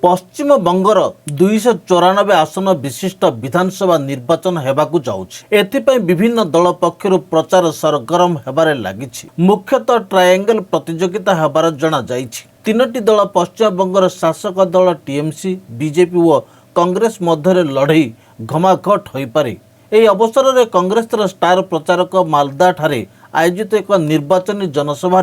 पश्चिमबंगर 294 आसन विशिष्ट विधानसभा निर्वाचन हेबाकु जाउछि। एथिपई विभिन्न दल पक्षरु प्रचार सरगरम हेबारे लागिछि। मुख्यतः ट्रायंगल प्रतियोगिता हेबार जणा जाइछि। तीनोटी दल पश्चिमबंगर शासक दल टीएमसी, बीजेपी और कांग्रेस मध्य लड़ई घमाघट होई पारे। एही अवसर में कांग्रेसर स्टार प्रचारक मालदा ठारे आयोजित एक निर्वाचनी जनसभा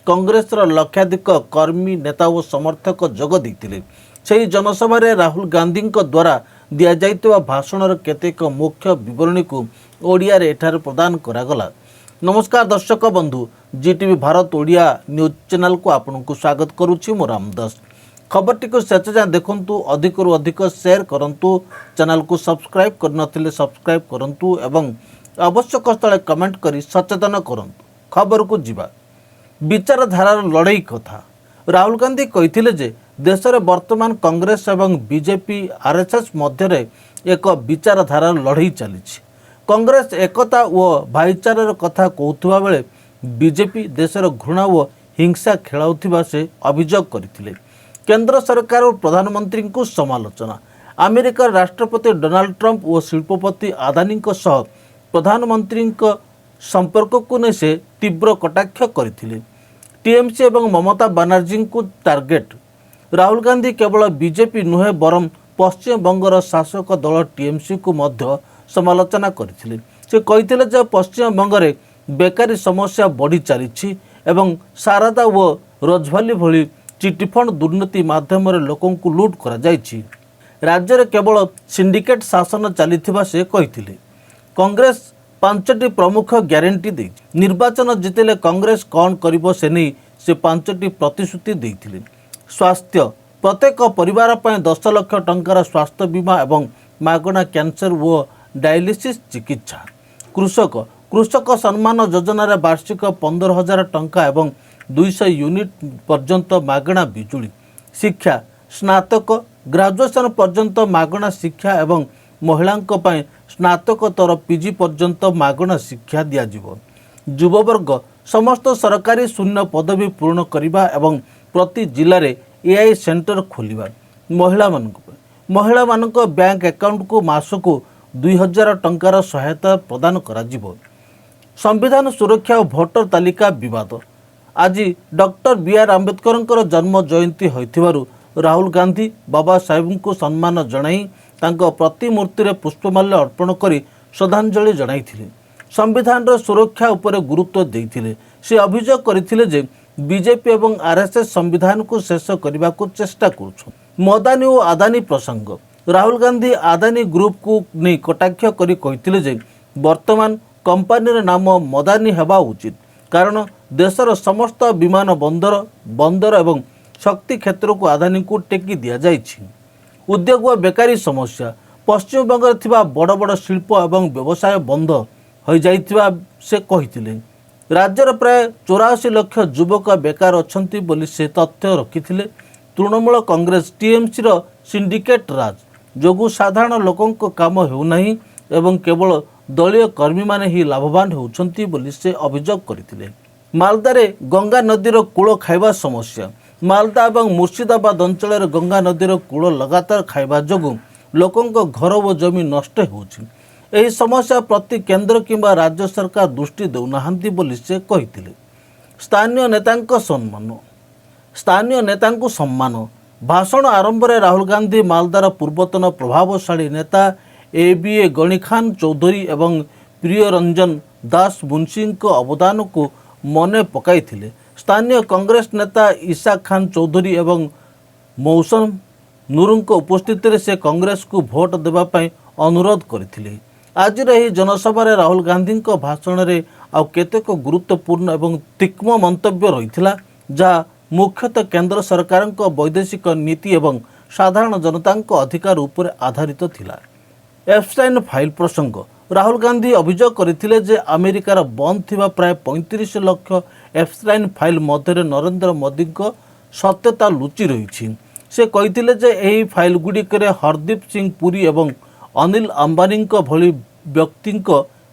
कांग्रेस लक्षाधिक कर्मी नेता और समर्थक जोग देइतिले। ସେହି जनसभाରେ ରାହୁଲ ଗାନ୍ଧୀଙ୍କ ଦ୍ୱାରା ଦିଆଯାଇଥିବା ଭାଷଣର କେତେକ ମୁଖ୍ୟ ବିବରଣୀକୁ ଓଡ଼ିଆରେ ଏଠାରେ ପ୍ରଦାନ କରାଗଲା। ନମସ୍କାର ଦର୍ଶକ ବନ୍ଧୁ, ଜିଟିଭି ଭାରତ ଓଡ଼ିଆ ନ୍ୟୁଜ୍ ଚ୍ୟାନେଲକୁ ଆପଣଙ୍କୁ ସ୍ୱାଗତ କରୁଛି। ମୁଁ ରାମଦାସ। ଖବରଟିକୁ ଶେଷ ଯାଏଁ ଦେଖନ୍ତୁ, ଅଧିକରୁ ଅଧିକ ସେୟାର କରନ୍ତୁ, ଚ୍ୟାନେଲକୁ ସବସ୍କ୍ରାଇବ୍ କରିନଥିଲେ ସବସ୍କ୍ରାଇବ୍ କରନ୍ତୁ ଏବଂ ଆବଶ୍ୟକ ସ୍ଥଳେ କମେଣ୍ଟ କରି ସଚେତନ କରନ୍ତୁ। ଖବରକୁ ଯିବା। ବିଚାରଧାରାର ଲଢ଼େଇ କଥା। ରାହୁଲ ଗାନ୍ଧୀ କହିଥିଲେ ଯେ देश में वर्तमान कांग्रेस एवं बीजेपी आरएसएस मध्य एक विचारधारा लड़ई चली। कांग्रेस एकता और भाईचारार कथा कहूबा बेले बीजेपी देशर घृणा और हिंसा खेलाउथिबा से अभियोग करथिले। केंद्र सरकार और प्रधानमंत्री को समालोचना। अमेरिका राष्ट्रपति डोनाल्ड ट्रंप और शिल्पपति अदानी सह प्रधानमंत्री संपर्क को नहीं से तीव्र कटाक्ष करथिले। टीएमसी एवं ममता बनर्जी को टार्गेट। राहुल गांधी केवल बीजेपी नुहे बरम पश्चिमबंगर शासक दल टीएमसी को मध्य समालोचना करथिले। से कहिथिले जे पश्चिमबंगर बेकारी समस्या बढ़ी चली एवं सारदा व रजभाली भली चिटफंड दुर्नीति माध्यम लोकों को लूट करा जायछि। राज्य में केवल सिंडिकेट शासन चलीथिबा से कहिथिले। कांग्रेस 5टी प्रमुख ग्यारंटी दे निर्वाचन जितिले कांग्रेस कौन करिबो से नहीं से 5टी प्रतिश्रुति देथिले। स्वास्थ्य प्रत्येक परिवार पर 10 लाख टंकार स्वास्थ्य बीमा एवं मागणा कैंसर व डायलिसिस चिकित्सा। कृषक सम्मान योजना वार्षिक 15,000 टंका एवं 200 यूनिट पर्यंत मागणा बिजुली। शिक्षा स्नातक ग्रेजुएशन पर्यंत मागणा शिक्षा एवं महिलांक पय स्नातकोत्तर पीजी पर्यंत मागणा शिक्षा दियाजिवो। युववर्ग समस्त सरकारी शून्य पदवी पूर्ण करने एवं प्रति जिले में एआई सेंटर खोलिबा। महिला बैंक अकाउंट को मासको 2,000 टंकार सहायता प्रदान करा जिवो। संविधान सुरक्षा और भोटर तालिका विवाद। आज डॉक्टर बी.आर. आंबेडकर जन्म जयंती होइथिबारु राहुल गांधी बाबा साहेब को सम्मान जणाई तांको प्रतिमूर्ति रे पुष्पमाल्य अर्पण करी श्रद्धांजलि जणाइथिले। संविधान सुरक्षा उपरे गुरुत्व देइथिले। से अभियोग करथिले जे बीजेपी एवं आरएसएस संविधान को शेष करने को चेष्टा कर। मदानी और अदानी प्रसंग। राहुल गांधी अदानी ग्रुप को नहीं कटाक्ष करी कहिथिले जे वर्तमान कंपनी नाम मदानी हेबा उचित, कारण देशर समस्त विमान बंदर एवं शक्ति क्षेत्र को अदानी को टेकी दिया जाइछि। उद्योग और बेकारी समस्या। पश्चिमबंग थिबा बड़ बड़ शिल्प एवं व्यवसाय बंद हो जाइथिबा से कहिथिले। राज्यर प्राय 84 लाख युवक बेकार अछंती बोली से तथ्य रखिथिले। तृणमूल कांग्रेस टीएमसी रो सिंडिकेट राज जोगु साधारण लोकों को काम हेउनाही एवं केवल दलीय कर्मी माने ही लाभवान होउछंती बोली से अभियोग करथिले। मालदारे गंगा नदीर कूल खाइबा समस्या। मालदा एवं मुर्शिदाबाद अंचल गंगा नदीर कूल लगातार खाइबा जोगु लोकों घर व जमी नष्ट होउछि। एही समस्या प्रति केंद्र किंबा राज्य सरकार दृष्टि देउनाहांती बोली से कहिथिले। स्थानीय नेतांको सम्मान। भाषण आरंभ में राहुल गांधी मालदार पूर्वतन प्रभावशाली नेता ए.बी.ए. गणी खान चौधरी एवं प्रियरंजन दास मुंशी अवदान को मने पकाइथिले। स्थानीय कांग्रेस नेता ईसा खान चौधरी एवं मौसम नूरुंको उपस्थिति से कांग्रेस को भोट देबा पई अनुरोध करथिले। आज यही जनसभा राहुल गांधी भाषण में आउ केतेक गुरुत्वपूर्ण एवं तीक्ष्ण मंतव्य रही जहाँ मुख्यतः केंद्र सरकार वैदेशिक नीति एवं साधारण जनता अधिकार उपर आधारित थिला। एप्स्टाइन फाइल प्रसंग। राहुल गांधी अभियोग करथिले जे अमेरिकार बंद थिबा प्राय 35 लाख एप्स्टाइन फाइल मध्य नरेंद्र मोदी सत्यता लुचि रही। से कहिथिले जे एही फाइल गुड़िक हरदीप सिंह पुरी एवं अनिल अंबानी भली व्यक्ति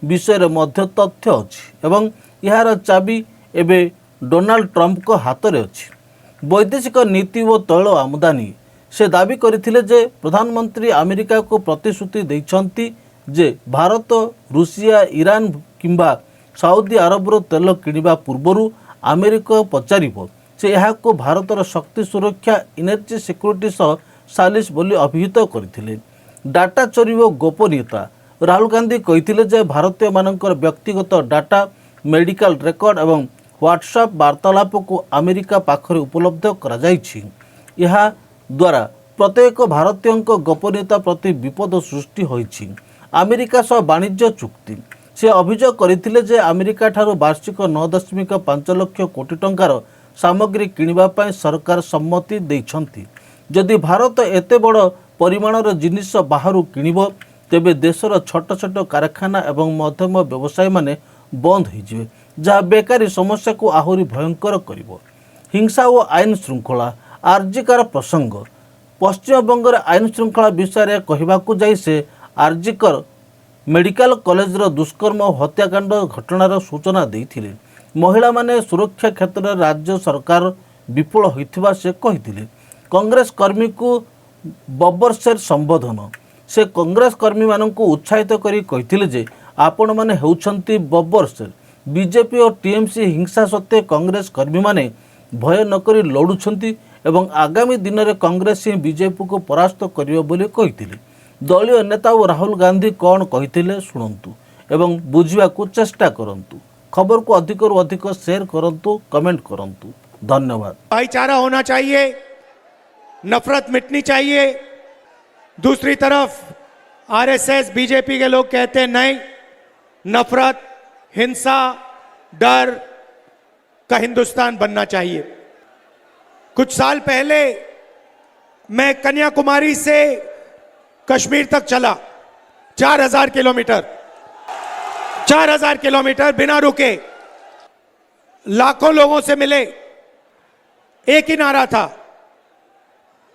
विषय में मध्य तथ्य अच्छी एवं यार चाबी एवं डोनाल्ड ट्रंप को हाथ में अच्छी। वैदेशिक नीति और तैल आमदानी से दाबी करथिले जे प्रधानमंत्री अमेरिका को प्रतिश्रुति दैछंती जे भारत रूसिया ईरान किंबा साउदी अरबर तेल किणवा पूर्वरु अमेरिका पचारिबो से यहाको भारतर शक्ति सुरक्षा एनर्जी सिक्योरिटी सह सालिस बोली अभिहित करथिले। डाटा चोरी व गोपनीयता राहुल गांधी कहिथिले जे भारतीय मानकर व्यक्तिगत डाटा मेडिकल रेकर्ड एवं व्हाट्सएप वार्तालाप को अमेरिका पाखरे उपलब्ध करा जायछि। यह द्वारा प्रत्येक भारतीय गोपनीयता प्रति विपद सृष्टि होइछि। अमेरिका सह वाणिज्य चुक्ति से अभियोग करथिले जे अमेरिका ठारू वार्षिक 9.5 लाख कोटी टंकार सामग्री किनिबा पय सरकार सम्मति दैछंती। जदि भारत एते बड़ परिमाणर जिनिस बाहरु किनिबो तेबे देशर छोट छोट कारखाना एवं मध्यम व्यवसायी माने बंद होइजिबे जहाँ बेकारी समस्या को आहुरी भयंकर करिबो। हिंसा और आईन श्रृंखला आरजीकार प्रसंग पश्चिमबंगर आईन श्रृंखला विषय कहवाकू जाई से आरजीकर मेडिकल कॉलेजर दुष्कर्म और हत्याकांड घटनार सूचना देथिले। महिला माने सुरक्षा क्षेत्र में राज्य सरकार विफल होइथिबा से कहिथिले। कांग्रेस कर्मी को बब्बरशेर संबोधन से कांग्रेस कर्मी माननकु उत्साहित करी कहिथिले जे आपण माने हेउछंती बब्बरशेर। बीजेपी और टीएमसी हिंसा सत्वे कांग्रेस कर्मी माने भय नकरी लड़ुछंती एवं आगामी दिन में कांग्रेस ही बीजेपी को परास्त करियो बोली कहिथिले। दलीय नेता और राहुल गांधी कौन कहिथिले शुणंतु एवं बुझिबा को चेष्टा करंतु। खबर को अधिक ରୁ अधिक शेयर करंतु, कमेंट करंतु। धन्यवाद। भाईचारा होना चाहिए, नफरत मिटनी चाहिए। दूसरी तरफ आरएसएस बीजेपी के लोग कहते हैं नहीं, नफरत हिंसा डर का हिंदुस्तान बनना चाहिए। कुछ साल पहले मैं कन्याकुमारी से कश्मीर तक चला, 4000 किलोमीटर, 4000 किलोमीटर बिना रुके, लाखों लोगों से मिले। एक ही नारा था,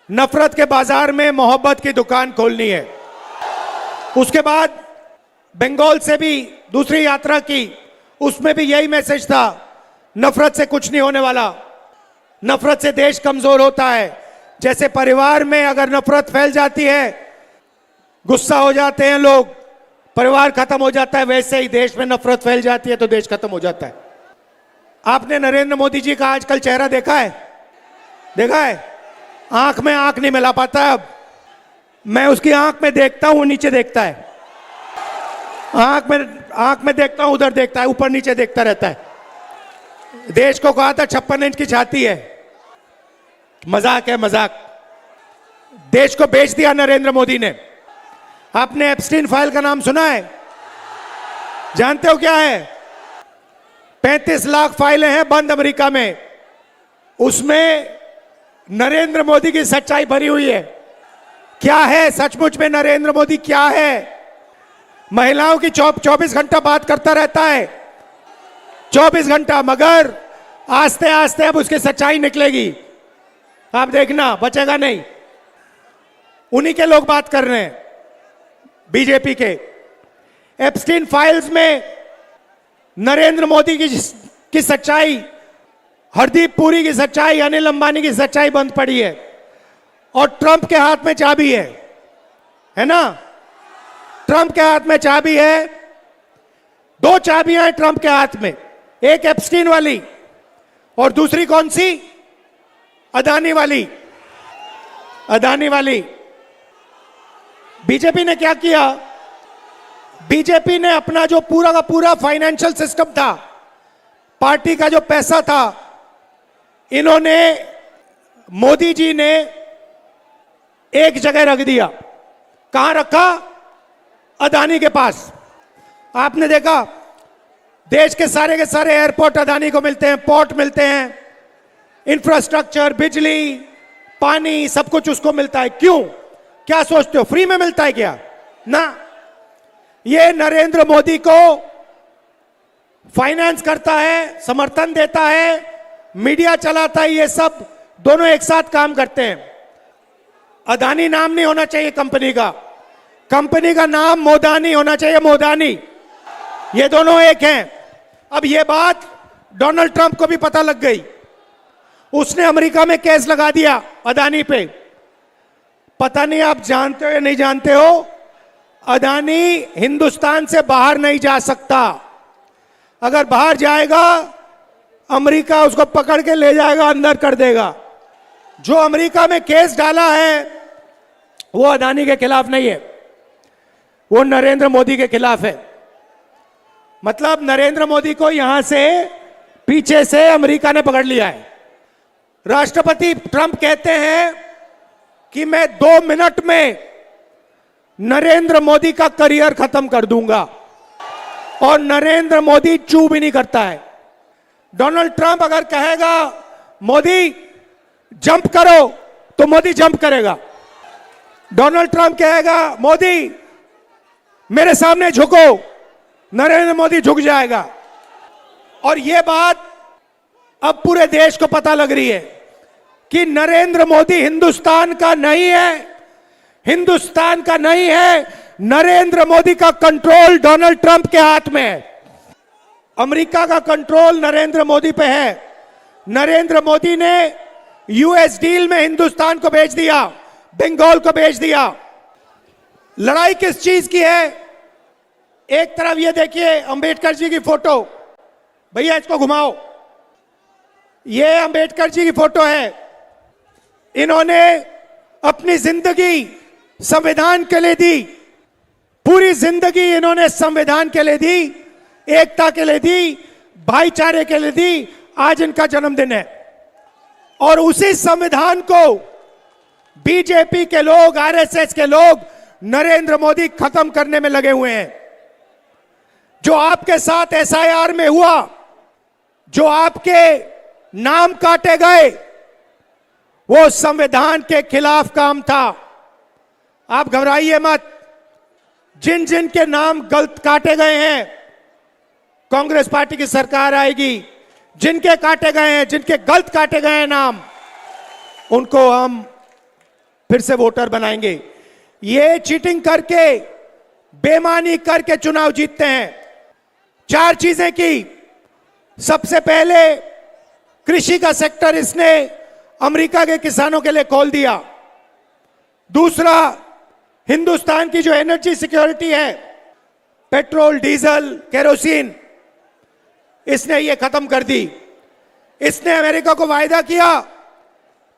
नफरत के बाजार में मोहब्बत की दुकान खोलनी है। उसके बाद बंगाल से भी दूसरी यात्रा की, उसमें भी यही मैसेज था, नफरत से कुछ नहीं होने वाला, नफरत से देश कमजोर होता है। जैसे परिवार में अगर नफरत फैल जाती है, गुस्सा हो जाते हैं लोग, परिवार खत्म हो जाता है, वैसे ही देश में नफरत फैल जाती है तो देश खत्म हो जाता है। आपने नरेंद्र मोदी जी का आजकल चेहरा देखा है? देखा है? आंख में आंख नहीं मिला पाता। अब मैं उसकी आंख में देखता हूं, नीचे देखता है, आंख में देखता हूं, उधर देखता है, ऊपर नीचे देखता रहता है। देश को कहा था 56 इंच की छाती है, मजाक है मजाक। देश को बेच दिया नरेंद्र मोदी ने। आपने एप्स्टीन फाइल का नाम सुना है? जानते हो क्या है? 35 लाख फाइलें हैं बंद अमेरिका में, उसमें नरेंद्र मोदी की सच्चाई भरी हुई है। क्या है सचमुच में नरेंद्र मोदी? क्या है? महिलाओं की 24 घंटा बात करता रहता है, 24 घंटा, मगर आस्ते आस्ते अब उसकी सच्चाई निकलेगी। आप देखना, बचेगा नहीं। उन्हीं के लोग बात कर रहे हैं, बीजेपी के। एप्स्टीन फाइल्स में नरेंद्र मोदी की सच्चाई, हरदीप पुरी की सच्चाई, अनिल अंबानी की सच्चाई बंद पड़ी है। और ट्रंप के हाथ में चाबी है ना? ट्रंप के हाथ में चाबी है। 2 चाबियां हैं ट्रंप के हाथ में, एक एप्स्टीन वाली और दूसरी कौन सी? अदानी वाली। अदानी वाली। बीजेपी ने क्या किया? बीजेपी ने अपना जो पूरा का पूरा फाइनेंशियल सिस्टम था, पार्टी का जो पैसा था, इन्होंने, मोदी जी ने एक जगह रख दिया। कहां रखा? अदानी के पास। आपने देखा, देश के सारे एयरपोर्ट अदानी को मिलते हैं, पोर्ट मिलते हैं, इंफ्रास्ट्रक्चर, बिजली, पानी, सब कुछ उसको मिलता है। क्यों? क्या सोचते हो फ्री में मिलता है क्या? ना, ये नरेंद्र मोदी को फाइनेंस करता है, समर्थन देता है, मीडिया चलाता है, ये सब दोनों एक साथ काम करते हैं। अदानी नाम नहीं होना चाहिए कंपनी का, कंपनी का नाम मोदानी होना चाहिए, मोदानी। ये दोनों एक हैं। अब ये बात डोनाल्ड ट्रंप को भी पता लग गई, उसने अमेरिका में केस लगा दिया अदानी पे। पता नहीं आप जानते हो या नहीं जानते हो, अदानी हिंदुस्तान से बाहर नहीं जा सकता। अगर बाहर जाएगा अमेरिका उसको पकड़ के ले जाएगा, अंदर कर देगा। जो अमेरिका में केस डाला है वो अदानी के खिलाफ नहीं है, वो नरेंद्र मोदी के खिलाफ है। मतलब नरेंद्र मोदी को यहां से पीछे से अमेरिका ने पकड़ लिया है। राष्ट्रपति ट्रंप कहते हैं कि मैं 2 मिनट में नरेंद्र मोदी का करियर खत्म कर दूंगा, और नरेंद्र मोदी चू भी नहीं करता है। डोनाल्ड ट्रंप अगर कहेगा मोदी जंप करो तो मोदी जंप करेगा। डोनाल्ड ट्रंप कहेगा मोदी मेरे सामने झुको, नरेंद्र मोदी झुक जाएगा। और यह बात अब पूरे देश को पता लग रही है कि नरेंद्र मोदी हिंदुस्तान का नहीं है, हिंदुस्तान का नहीं है, नरेंद्र मोदी का कंट्रोल डोनाल्ड ट्रंप के हाथ में है। अमेरिका का कंट्रोल नरेंद्र मोदी पे है। नरेंद्र मोदी ने यूएस डील में हिंदुस्तान को बेच दिया, बंगाल को बेच दिया। लड़ाई किस चीज की है? एक तरफ ये देखिए अंबेडकर जी की फोटो, भैया इसको घुमाओ, ये अंबेडकर जी की फोटो है। इन्होंने अपनी जिंदगी संविधान के लिए दी, पूरी जिंदगी इन्होंने संविधान के लिए दी, एकता के लिए दी, भाईचारे के लिए दी। आज इनका जन्मदिन है और उसी संविधान को बीजेपी के लोग, आरएसएस के लोग नरेंद्र मोदी खत्म करने में लगे हुए हैं। जो आपके साथ एसआईआर में हुआ, जो आपके नाम काटे गए, वो संविधान के खिलाफ काम था। आप घबराइए मत। जिन जिन के नाम गलत काटे गए हैं, कांग्रेस पार्टी की सरकार आएगी, जिनके काटे गए हैं, जिनके गलत काटे गए हैं नाम, उनको हम फिर से वोटर बनाएंगे। ये चीटिंग करके, बेईमानी करके चुनाव जीतते हैं। 4 चीजें की। सबसे पहले कृषि का सेक्टर इसने अमेरिका के किसानों के लिए खोल दिया। दूसरा, हिंदुस्तान की जो एनर्जी सिक्योरिटी है, पेट्रोल, डीजल, केरोसिन, इसने ये खत्म कर दी। इसने अमेरिका को वायदा किया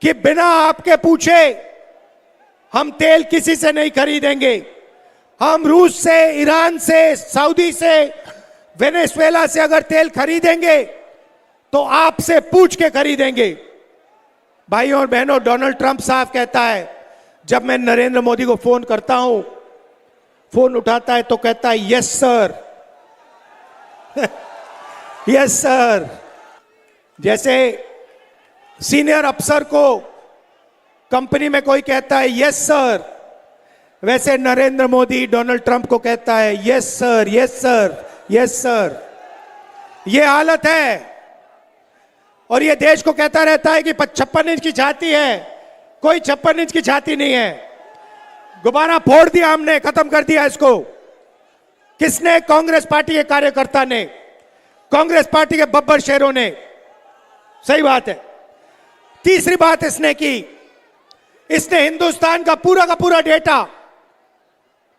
कि बिना आपके पूछे हम तेल किसी से नहीं खरीदेंगे। हम रूस से, ईरान से, सऊदी से, वेनेजुएला से अगर तेल खरीदेंगे तो आपसे पूछ के खरीदेंगे। भाइयों और बहनों, डोनाल्ड ट्रंप साहब कहता है, जब मैं नरेंद्र मोदी को फोन करता हूं, फोन उठाता है तो कहता है यस सर, यस सर। जैसे सीनियर अफसर को कंपनी में कोई कहता है यस सर, वैसे नरेंद्र मोदी डोनाल्ड ट्रंप को कहता है yes sir, yes sir, yes sir. यह हालत है। और यह देश को कहता रहता है कि 56 इंच की छाती है। कोई 56 इंच की छाती नहीं है। दोबारा फोड़ दिया हमने, खत्म कर दिया इसको। किसने? कांग्रेस पार्टी के कार्यकर्ता ने, कांग्रेस पार्टी के बब्बर शेरों ने। सही बात है। तीसरी बात इसने की, इसने हिंदुस्तान का पूरा डेटा,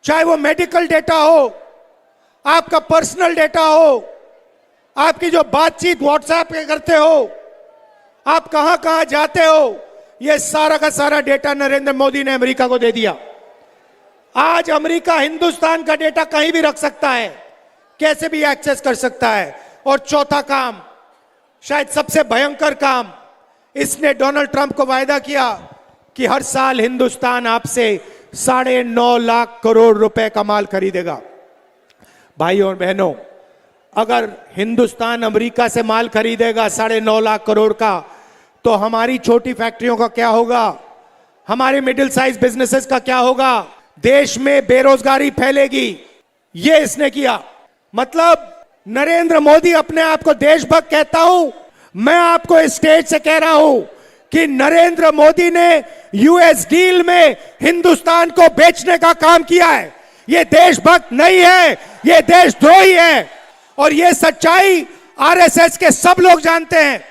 चाहे वो मेडिकल डेटा हो, आपका पर्सनल डेटा हो, आपकी जो बातचीत व्हाट्सएप पे करते हो, आप कहां कहां जाते हो, यह सारा का सारा डेटा नरेंद्र मोदी ने अमेरिका को दे दिया। आज अमेरिका हिंदुस्तान का डेटा कहीं भी रख सकता है, कैसे भी एक्सेस कर सकता है। और चौथा काम, शायद सबसे भयंकर काम, इसने डोनाल्ड ट्रंप को वायदा किया कि हर साल हिंदुस्तान आपसे 9.5 लाख करोड़ रुपए का माल खरीदेगा। भाइयों और बहनों, अगर हिंदुस्तान अमेरिका से माल खरीदेगा 9.5 लाख करोड़ का, तो हमारी छोटी फैक्ट्रियों का क्या होगा, हमारे मिडिल साइज बिजनेसेस का क्या होगा, देश में बेरोजगारी फैलेगी। ये इसने किया। मतलब नरेंद्र मोदी अपने आप को देशभक्त कहता हूं, मैं आपको इस स्टेज से कह रहा हूं कि नरेंद्र मोदी ने यूएस डील में हिंदुस्तान को बेचने का काम किया है। यह देशभक्त नहीं है, यह देशद्रोही है। और यह सच्चाई आरएसएस के सब लोग जानते हैं।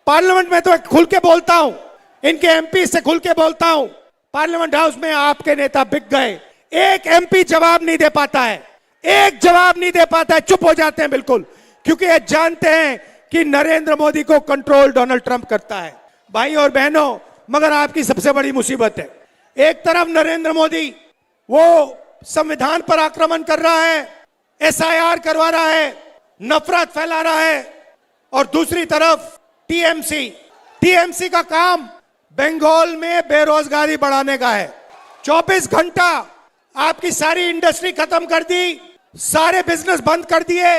पार्लियामेंट में तो खुल के बोलता हूं, इनके एमपी से खुल के बोलता हूं, पार्लियामेंट हाउस में आपके नेता बिक गए। एक एमपी जवाब नहीं दे पाता है, एक जवाब नहीं दे पाता है, चुप हो जाते हैं बिल्कुल, क्योंकि ये जानते हैं कि नरेंद्र मोदी को कंट्रोल डोनाल्ड ट्रंप करता है। भाई और बहनों, मगर आपकी सबसे बड़ी मुसीबत है, एक तरफ नरेंद्र मोदी वो संविधान पर आक्रमण कर रहा है, एसआईआर करवा रहा है, नफरत फैला रहा है, और दूसरी तरफ टीएमसी का काम बंगाल में बेरोजगारी बढ़ाने का है। 24 घंटा आपकी सारी इंडस्ट्री खत्म कर दी, सारे बिजनेस बंद कर दिए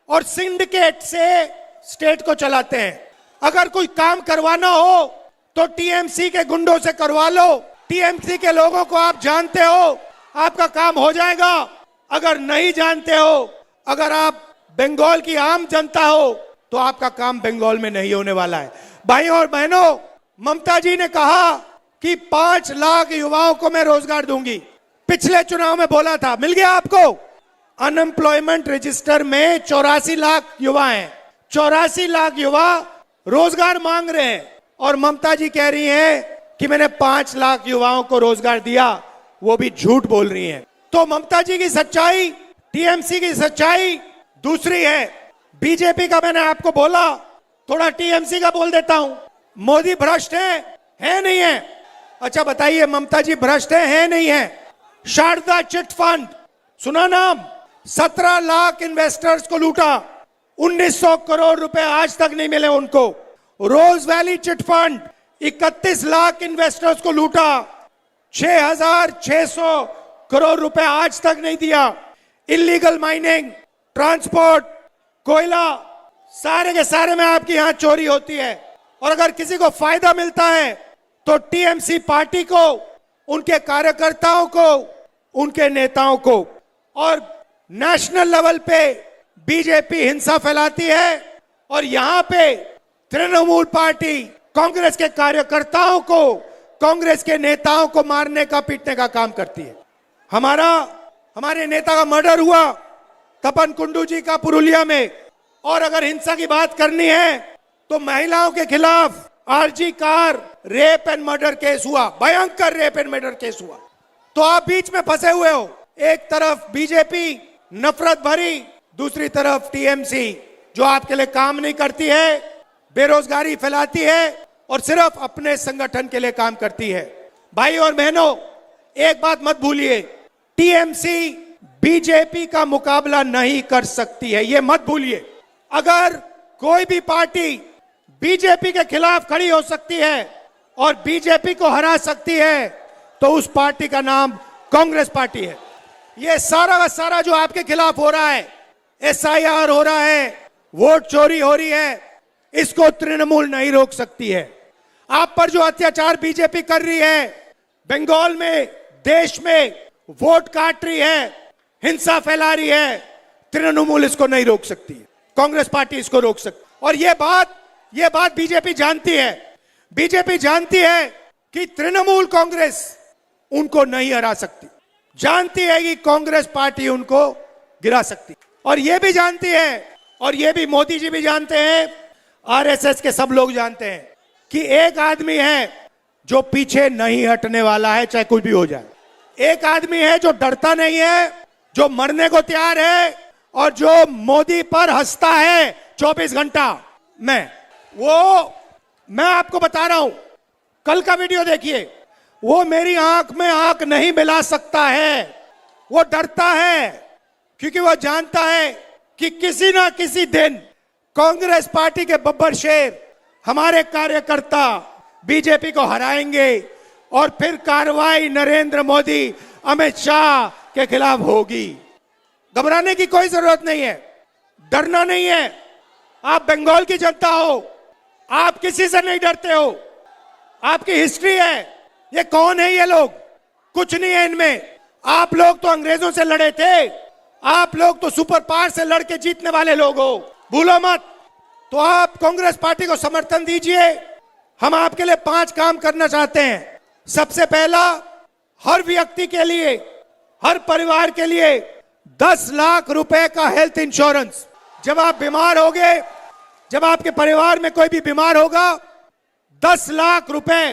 और सिंडिकेट से स्टेट को चलाते हैं। अगर कोई काम करवाना हो तो टीएमसी के गुंडों से करवा लो, टीएमसी के लोगों को आप जानते हो, आपका काम हो जाएगा। अगर नहीं जानते हो, अगर आप बंगाल की आम जनता हो, तो आपका काम बंगाल में नहीं होने वाला है। भाइयों और बहनों, ममता जी ने कहा कि 5 लाख युवाओं को मैं रोजगार दूंगी। पिछले चुनाव में बोला था, मिल गया आपको? अनएम्प्लॉयमेंट रजिस्टर में 84 लाख युवा हैं, 84 लाख युवा रोजगार मांग रहे हैं, और ममता जी कह रही हैं कि मैंने 5 लाख युवाओं को रोजगार दिया। वो भी झूठ बोल रही हैं। तो ममता जी की सच्चाई, टीएमसी की सच्चाई दूसरी है। बीजेपी का मैंने आपको बोला, थोड़ा टीएमसी का बोल देता हूं। मोदी भ्रष्ट है नहीं है? अच्छा बताइए, ममता जी भ्रष्ट है नहीं है? शारदा चिट फंड सुना नाम? 17 लाख इन्वेस्टर्स को लूटा, 1900 करोड़ रुपए आज तक नहीं मिले उनको। Rose Valley chit fund 31 lakh investors को लूटा, 6600 करोड़ रुपए आज तक नहीं दिया। इलीगल माइनिंग, ट्रांसपोर्ट, कोयला, सारे के सारे में आपकी यहां चोरी होती है। और अगर किसी को फायदा मिलता है तो टीएमसी पार्टी को, उनके कार्यकर्ताओं को, उनके नेताओं को। और नेशनल लेवल पे बीजेपी हिंसा फैलाती है, और यहां पे तृणमूल पार्टी कांग्रेस के कार्यकर्ताओं को, कांग्रेस के नेताओं को मारने का, पीटने का काम करती है। हमारे नेता का मर्डर हुआ तपन कुंडू जी का पुरुलिया में। और अगर हिंसा की बात करनी है तो महिलाओं के खिलाफ RG Kar rape and murder case हुआ, भयंकर रेप एंड मर्डर केस हुआ। तो आप बीच में फंसे हुए हो, एक तरफ बीजेपी नफरत भरी, दूसरी तरफ टीएमसी जो आपके लिए काम नहीं करती है, बेरोजगारी फैलाती है और सिर्फ अपने संगठन के लिए काम करती है। भाई और बहनों, एक बात मत भूलिए, टीएमसी बीजेपी का मुकाबला नहीं कर सकती है, ये मत भूलिए। अगर कोई भी पार्टी बीजेपी के खिलाफ खड़ी हो सकती है और बीजेपी को हरा सकती है, तो उस पार्टी का नाम कांग्रेस पार्टी है। ये सारा का सारा जो आपके खिलाफ हो रहा है, एसआईआर हो रहा है, वोट चोरी हो रही है, इसको तृणमूल नहीं रोक सकती है। आप पर जो अत्याचार बीजेपी कर रही है, बंगाल में, देश में वोट काट रही है, हिंसा फैला रही है, तृणमूल इसको नहीं रोक सकती है, कांग्रेस पार्टी इसको रोक सकती। और ये बात बीजेपी जानती है। बीजेपी जानती है कि तृणमूल कांग्रेस उनको नहीं हरा सकती, जानती है कि कांग्रेस पार्टी उनको गिरा सकती, और ये भी जानती है, और ये भी मोदी जी भी जानते हैं, आरएसएस के सब लोग जानते हैं कि एक आदमी है जो पीछे नहीं हटने वाला है, चाहे कुछ भी हो जाए। एक आदमी है जो डरता नहीं है, जो मरने को तैयार है, और जो मोदी पर हंसता है 24 घंटा में। वो मैं आपको बता रहा हूं, कल का वीडियो देखिए, वो मेरी आंख में आंख नहीं मिला सकता है। वो डरता है क्योंकि वो जानता है कि किसी ना किसी दिन कांग्रेस पार्टी के बब्बर शेर, हमारे कार्यकर्ता बीजेपी को हराएंगे और फिर कार्रवाई नरेंद्र मोदी, अमित शाह के खिलाफ होगी। घबराने की कोई जरूरत नहीं है, डरना नहीं है। आप बंगाल की जनता हो, आप किसी से नहीं डरते हो, आपकी हिस्ट्री है। ये कौन है ये लोग? कुछ नहीं है इनमें। आप लोग तो अंग्रेजों से लड़े थे, आप लोग तो सुपर पावर से लड़के जीतने वाले लोग हो, भूलो मत। तो आप कांग्रेस पार्टी को समर्थन दीजिए। हम आपके लिए 5 काम करना चाहते हैं। सबसे पहला, हर व्यक्ति के लिए, हर परिवार के लिए 10 लाख रुपए का हेल्थ इंश्योरेंस। जब आप बीमार होगे, जब आपके परिवार में कोई भी बीमार होगा, 10 लाख रुपए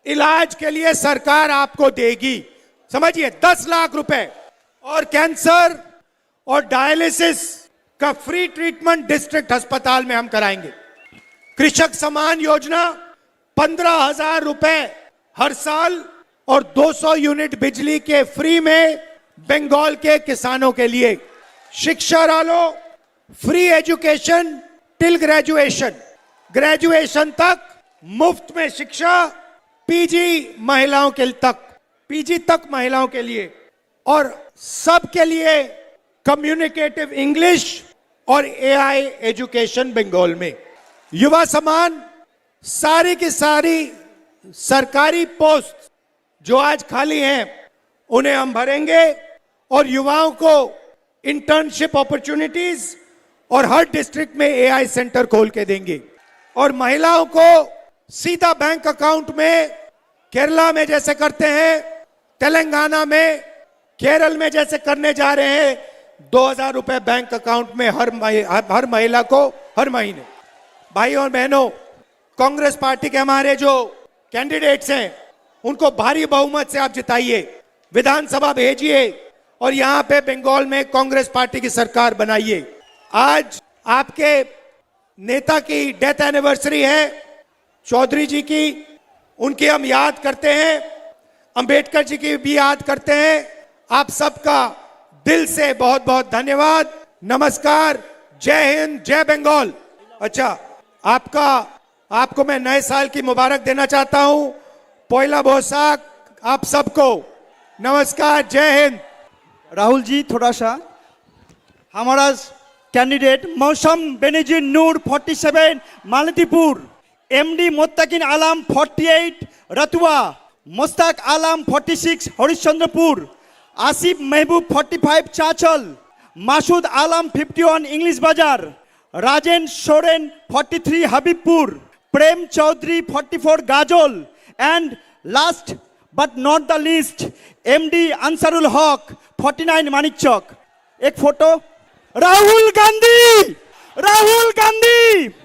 इलाज के लिए सरकार आपको देगी, समझिए 10 लाख रुपए, और कैंसर और डायलिसिस का फ्री ट्रीटमेंट डिस्ट्रिक्ट अस्पताल में हम कराएंगे। कृषक सम्मान योजना 15,000 रुपए हर साल और 200 यूनिट बिजली के फ्री में बंगाल के किसानों के लिए। शिक्षा डालो, free education till graduation, graduation तक मुफ्त में शिक्षा, पीजी महिलाओं के तक, पीजी तक महिलाओं के लिए, और सबके लिए कम्युनिकेटिव इंग्लिश और एआई एजुकेशन बंगाल में। युवा सम्मान, सारी की सारी सरकारी पोस्ट जो आज खाली हैं उन्हें हम भरेंगे और युवाओं को इंटर्नशिप अपॉर्चुनिटीज और हर डिस्ट्रिक्ट में एआई सेंटर खोल के देंगे, और महिलाओं को सीधा बैंक अकाउंट में, केरला में जैसे करते हैं, तेलंगाना में, केरल में जैसे करने जा रहे हैं, 2,000 रुपए बैंक अकाउंट में हर महिला को हर महीने। भाइयों और बहनों, कांग्रेस पार्टी के हमारे जो कैंडिडेट्स हैं उनको भारी बहुमत से आप जिताइए, विधानसभा भेजिए और यहां पे बंगाल में कांग्रेस पार्टी की सरकार बनाइए। आज आपके नेता की डेथ एनिवर्सरी है, चौधरी जी की, उनकी हम याद करते हैं, अंबेडकर जी की भी याद करते हैं। आप सबका दिल से बहुत बहुत धन्यवाद, नमस्कार, जय हिंद, जय बंगाल। अच्छा, आपको मैं नए साल की मुबारक देना चाहता हूं, पोयला बोसाक आप सबको, नमस्कार, जय हिंद। राहुल जी थोड़ा सा, हमारा कैंडिडेट मौसम बेनजीर नूर 47 मालतीपुर, एमडी मोत्ताकिन आलम 48 रतुआ, मुस्ताक आलम 46 हरिश्चंद्रपुर, आसिफ महबूब 45 चाचल, मासूद आलम 51 English Bazar, Rajen Soren 43 Habibpur, Prem Chaudhary 44 Gazole, and last but not the least MD Ansarul Haq 49 Manikchok। एक फोटो, राहुल गांधी, राहुल गांधी।